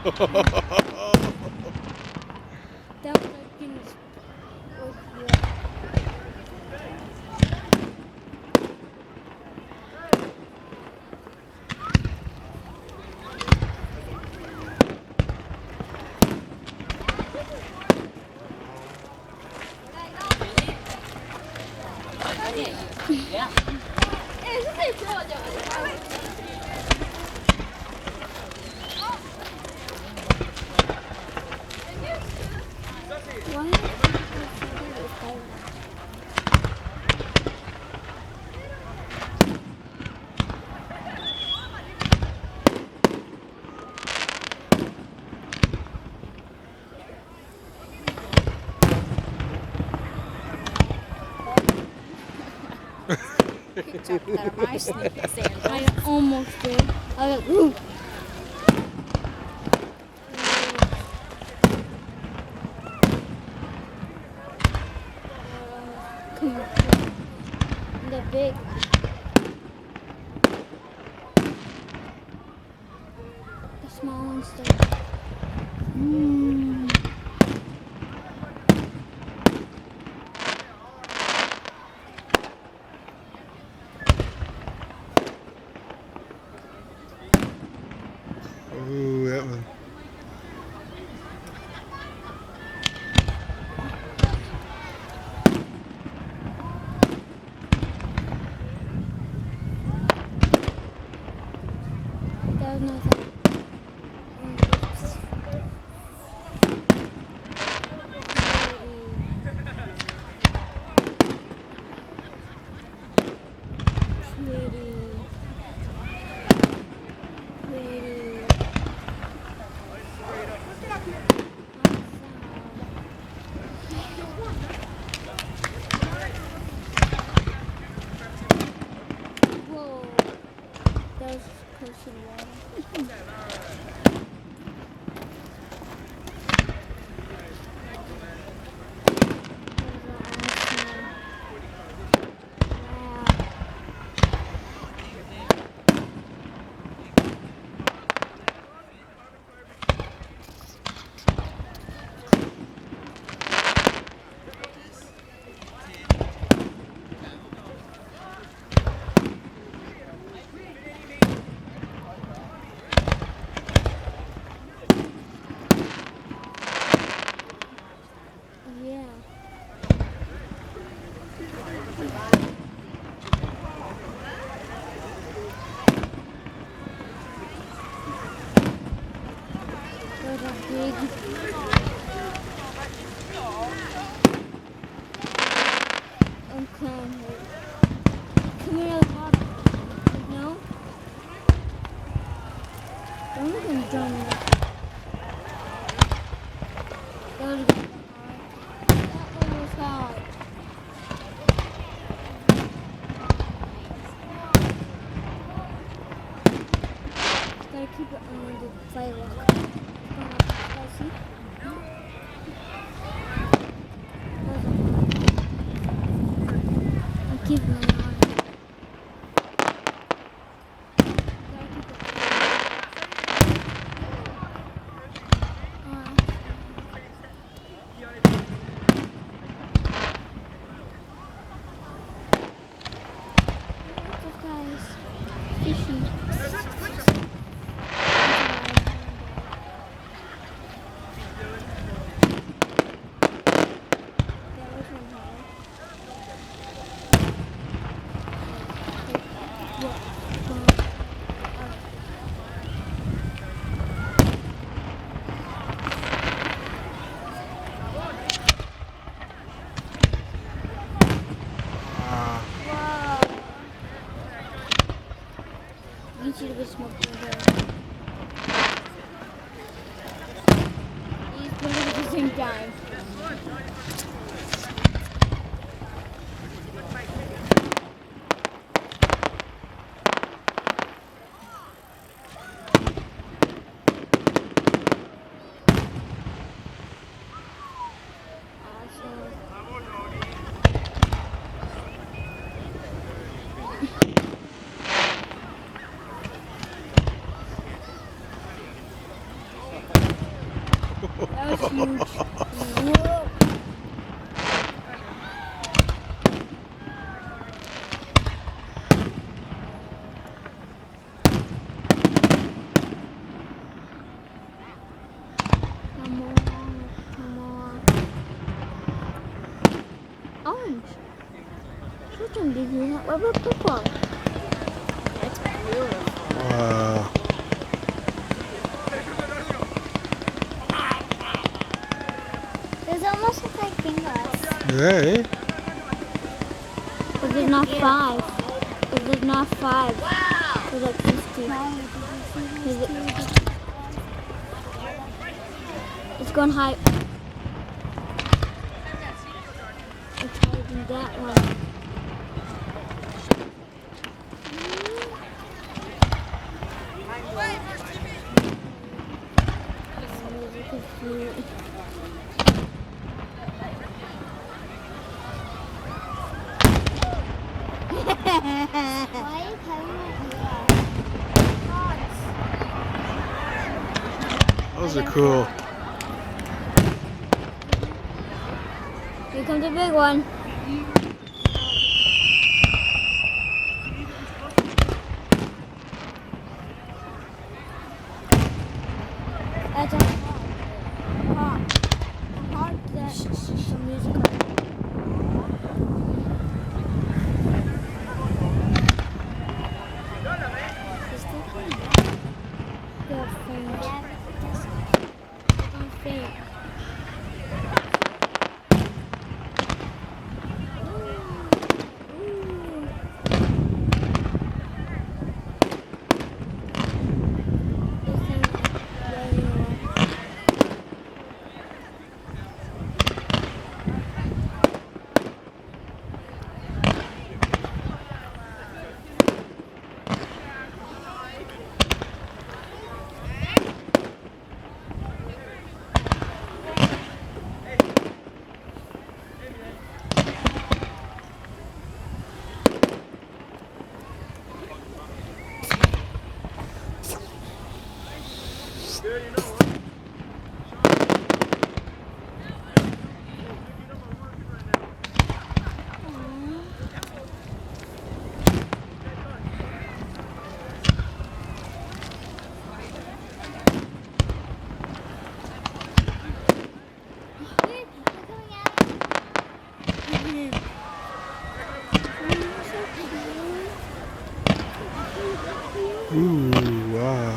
That was like in his yeah. I almost did. I was like, ooh. Come on. The big. The small ones still. Ooh, that one. That was nothing. Whoa. That was close to the water. Yeah. There's a big clown here. Come here at the bottom. No? I'm not gonna join you. That was good. That one was hard. Gotta keep it on the fire lock. Spicy. I'll keep it on. Fishing. You should have been smoking there. He's putting it at the same time. orange. Which one did you have? What about purple? That's beautiful. Wow. It's almost look like fingers. Yeah. But there's not 5. But there's not 5. There's like 50. It's going high. It's higher than that one. Why are you cutting my Those are cool. Here comes the big one. That's a hard that some music. Ooh, wow.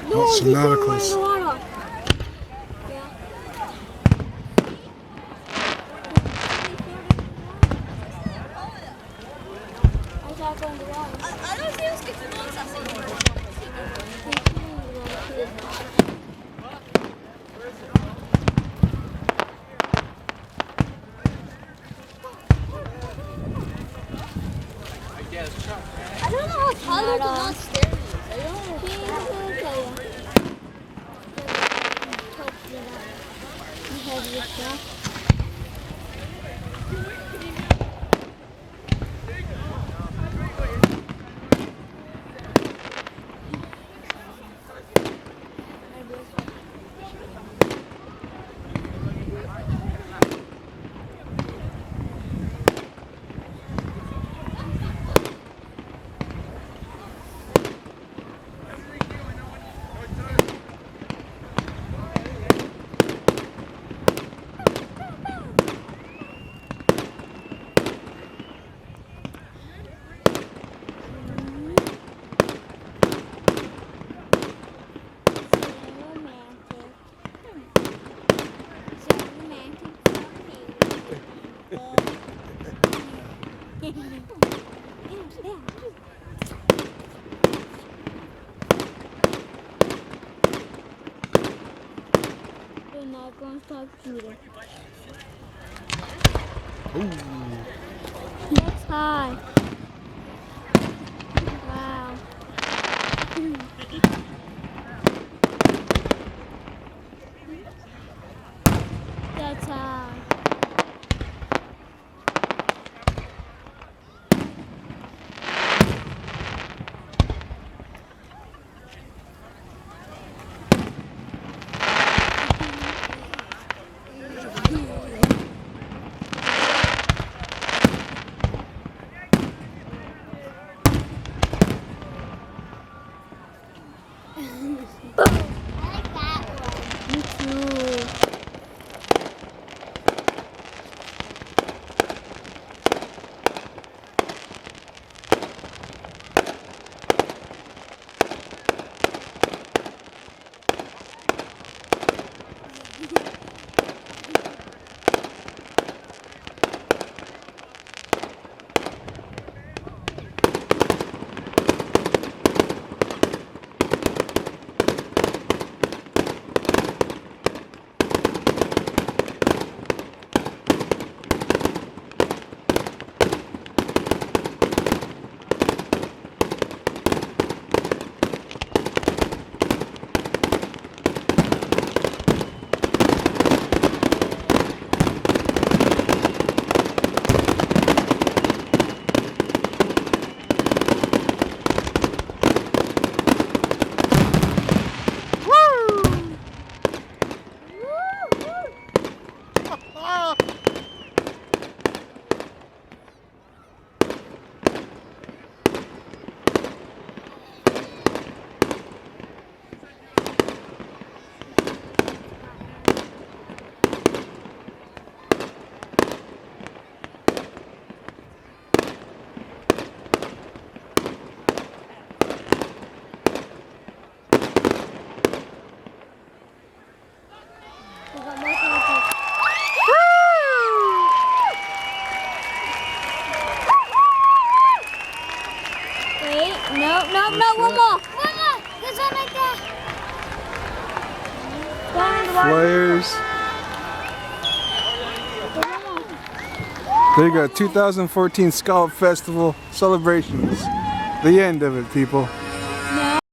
Lots of nauticals. I don't know if Hollow does not stare me. I don't know. They're not going to stop shooting. Ooh. That's high. Wow. That's high. I like that one. Me too. No, one more. There's one right there. Flares. There you go, 2014 Scallop Festival celebrations. The end of it, people.